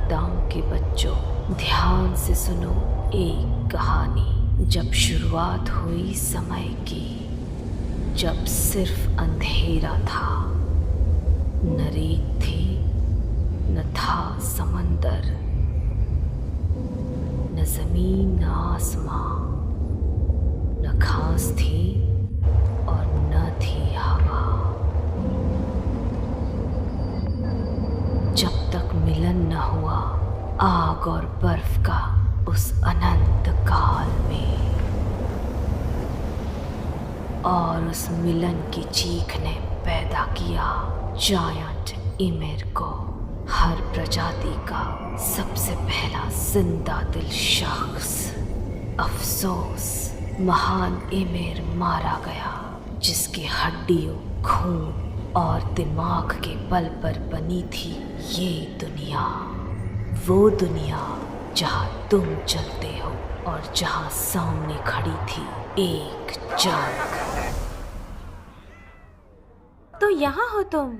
दादाओं के बच्चों, ध्यान से सुनो एक कहानी। जब शुरुआत हुई समय की, जब सिर्फ अंधेरा था, न रेत थी, न था समंदर, न जमीन न आसमां, न घास थी और न थी हवा। जब तक मिलन न हुआ आग और बर्फ का उस अनंत काल में, और उस मिलन की चीख ने पैदा किया जायंट ईमेर को, हर प्रजाति का सबसे पहला जिंदा दिल शख्स। अफसोस, महान ईमेर मारा गया, जिसकी हड्डियों, खून और दिमाग के बल पर बनी थी ये दुनिया। वो दुनिया जहाँ तुम चलते हो और जहाँ सामने खड़ी थी एक जंग। तो यहाँ हो तुम?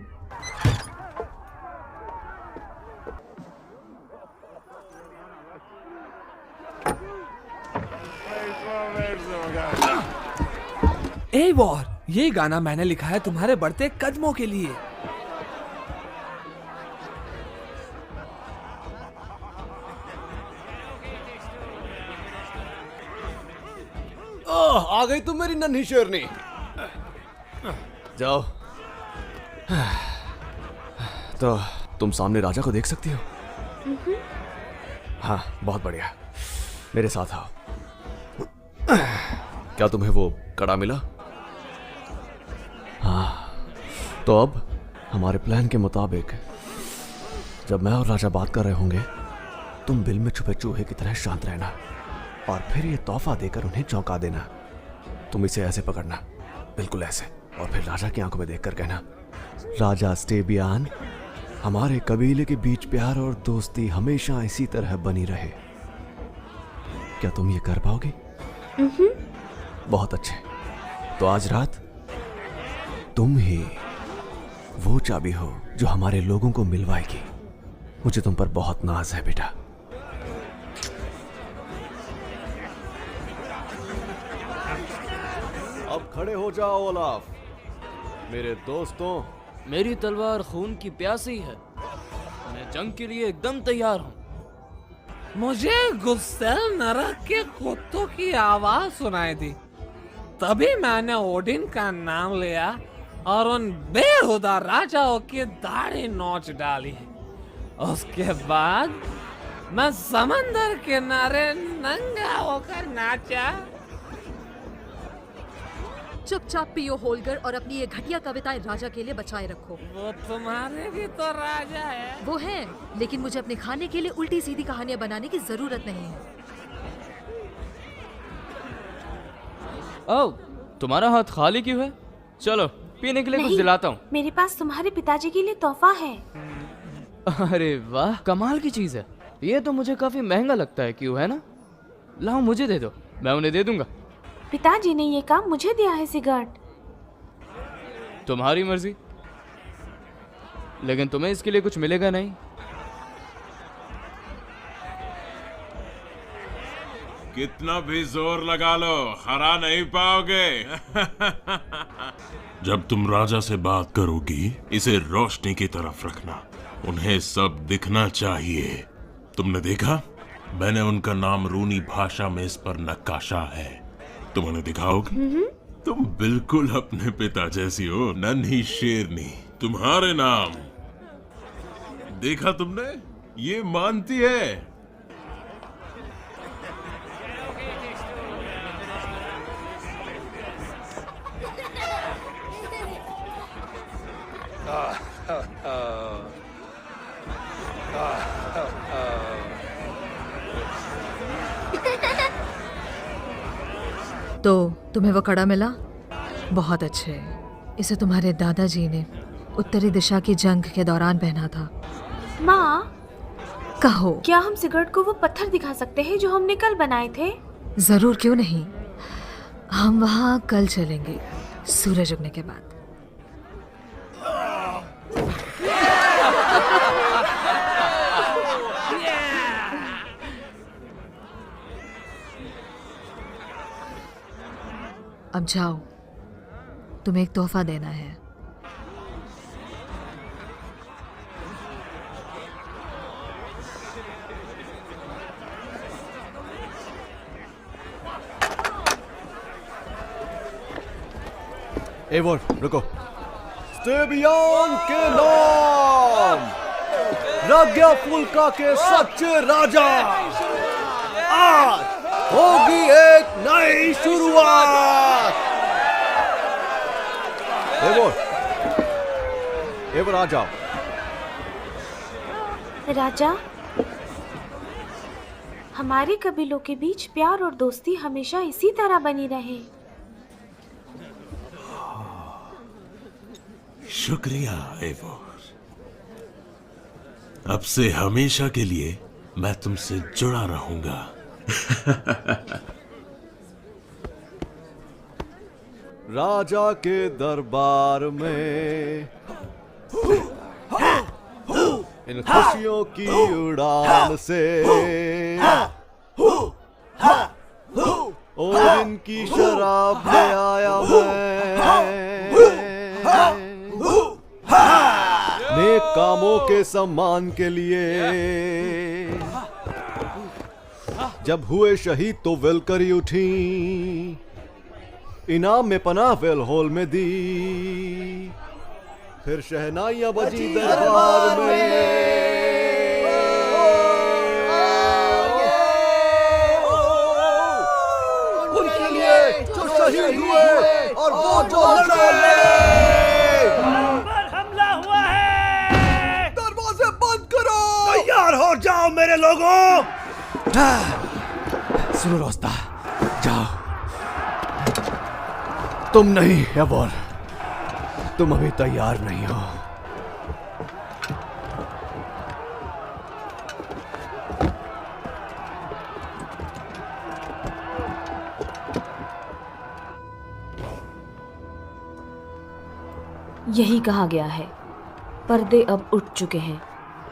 ए वॉर, ये गाना मैंने लिखा है तुम्हारे बढ़ते कदमों के लिए। ओह, आ गई तुम मेरी नन्ही शेरनी। जाओ। तो तुम सामने राजा को देख सकती हो? हाँ, बहुत बढ़िया, मेरे साथ आओ। क्या तुम्हें वो कड़ा मिला? हाँ, तो अब हमारे प्लान के मुताबिक जब मैं और राजा बात कर रहे होंगे, तुम बिल में छुपे चूहे की तरह शांत रहना और फिर ये तोहफा देकर उन्हें चौंका देना। तुम इसे ऐसे पकड़ना, बिल्कुल ऐसे, और फिर राजा की आंखों में देखकर कहना, राजा स्टेबियान, हमारे कबीले के बीच प्यार और दोस्ती हमेशा इसी तरह बनी रहे। क्या तुम ये कर पाओगी? बहुत अच्छे। तो आज रात तुम ही वो चाबी हो जो हमारे लोगों को मिलवाएगी। मुझे तुम पर बहुत नाज है बेटा। अब खड़े हो जाओ ओलाफ। मेरे दोस्तों, मेरी तलवार खून की प्यासी है, मैं जंग के लिए एकदम तैयार हूँ। मुझे गुस्सेल नरक के कुत्तों की आवाज सुनाई दी, तभी मैंने ओडिन का नाम लिया और उन बेहुदा राजाओं की दाढ़ी नोच डाली। उसके बाद मैं समंदर किनारे नंगा होकर नाचा। चुपचाप पियो होलगर और अपनी ये घटिया कविताएं राजा के लिए बचाए रखो। वो तुम्हारे भी तो राजा है। वो है, लेकिन मुझे अपने खाने के लिए उल्टी सीधी कहानियां बनाने की जरूरत नहीं है। ओह, तुम्हारा हाथ खाली क्यों है? चलो पीने के लिए कुछ दिलाता हूँ। मेरे पास तुम्हारे पिताजी के लिए तोहफा है। अरे वाह, कमाल की चीज है। ये तो मुझे काफी महंगा लगता है, क्यों है ना? लाओ मुझे दे दो, मैं उन्हें दे दूंगा। पिताजी ने ये काम मुझे दिया है सिगरेट। तुम्हारी मर्जी, लेकिन तुम्हें इसके लिए कुछ मिलेगा नहीं। कितना भी जोर लगा लो, हरा नहीं पाओगे। जब तुम राजा से बात करोगी, इसे रोशनी की तरफ रखना, उन्हें सब दिखना चाहिए। तुमने देखा, मैंने उनका नाम रूनी भाषा में इस पर नक्काशा है। तुम उन्हें दिखाओगे? तुम बिल्कुल अपने पिता जैसी हो, नन्ही शेरनी। तुम्हारे नाम देखा तुमने? ये मानती है। तो तुम्हें वो कड़ा मिला? बहुत अच्छे। इसे तुम्हारे दादाजी ने उत्तरी दिशा की जंग के दौरान पहना था। माँ, कहो। क्या हम सिगरेट को वो पत्थर दिखा सकते हैं जो हमने कल बनाए थे? जरूर, क्यों नहीं। हम वहाँ कल चलेंगे, सूरज उगने के बाद। अब जाओ, तुम्हें एक तोहफा देना है। एवोर रुको। स्टेबियन के नाम, राज्ञा फुल्का के सच्चे राजा, आज होगी एक नई शुरुआत। एवोर आ जाओ। राजा, हमारे कबीलों के बीच प्यार और दोस्ती हमेशा इसी तरह बनी रहे। शुक्रिया एवोर। अब से हमेशा के लिए मैं तुमसे जुड़ा रहूंगा। राजा के दरबार में इन खुशियों की उड़ान से ओडिन की शराब ले आया मैं, नेक कामों के सम्मान के लिए। जब हुए शहीद तो वेलकरी उठी, इनाम में पनाह वेल हॉल में दी, फिर शहनाइयां बजी दरबार में। उनके लिए जो शहीद हुए और वो जो लड़े। हमला हुआ है, दरवाजे बंद करो। तैयार हो जाओ मेरे लोगों। सुनो रोस्ता, जाओ। तुम नहीं एवोर, तुम अभी तैयार नहीं हो। यही कहा गया है, पर्दे अब उठ चुके हैं।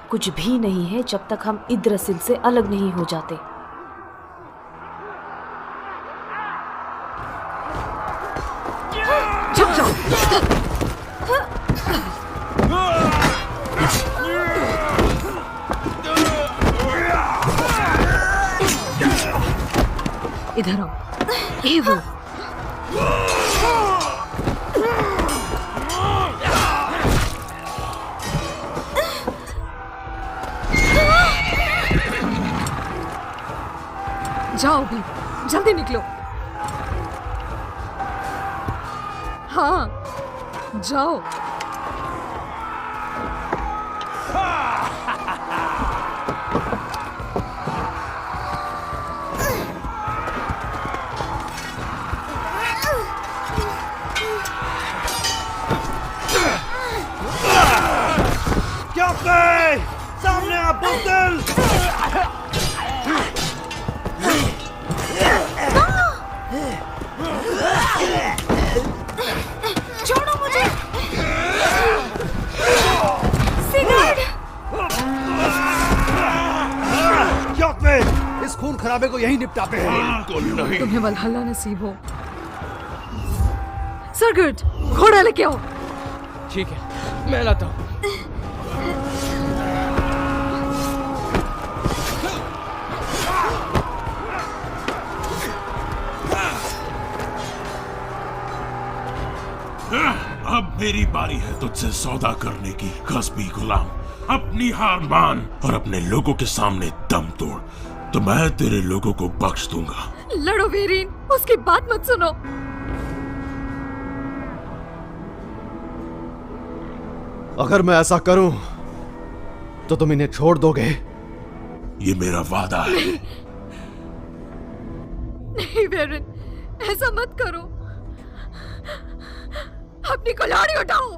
कुछ भी नहीं है जब तक हम इद्रसिल से अलग नहीं हो जाते। इधर आओ। ये वो जाओ भी, जल्दी निकलो। हाँ, जाओ। क्या पे सामने आ बुज़दिल। छोड़ो मुझे। सिगारेट। क्या पे इस खून खराबे को यही निपटाते हैं। तुम्हें वल्हल्ला नसीब हो। सरगुड, घोड़ा लेके आओ। ठीक है, मैं लाता हूँ। अब मेरी बारी है तुझसे सौदा करने की, कस्बी गुलाम। अपनी हार मान और अपने लोगों के सामने दम तोड़, तो मैं तेरे लोगों को बख्श दूंगा। लड़ो वीरीन, उसकी बात मत सुनो। अगर मैं ऐसा करूं तो तुम इन्हें छोड़ दोगे? ये मेरा वादा है। नहीं वीरीन, ऐसा मत करो। अपनी कुल्हाड़ी उठाओ।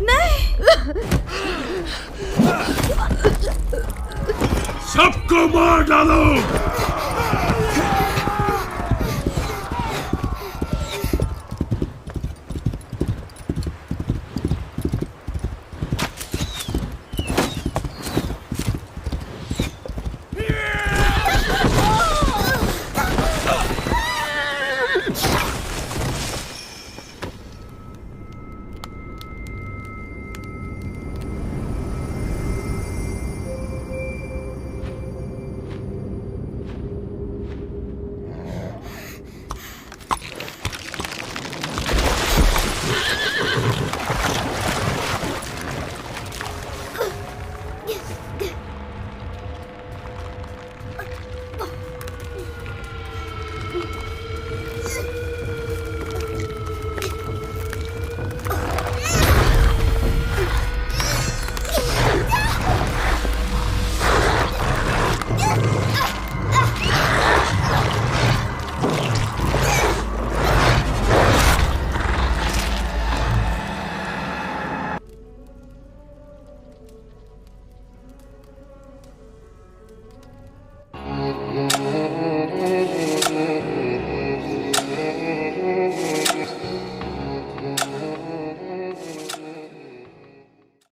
नहीं। सबको मार डालो।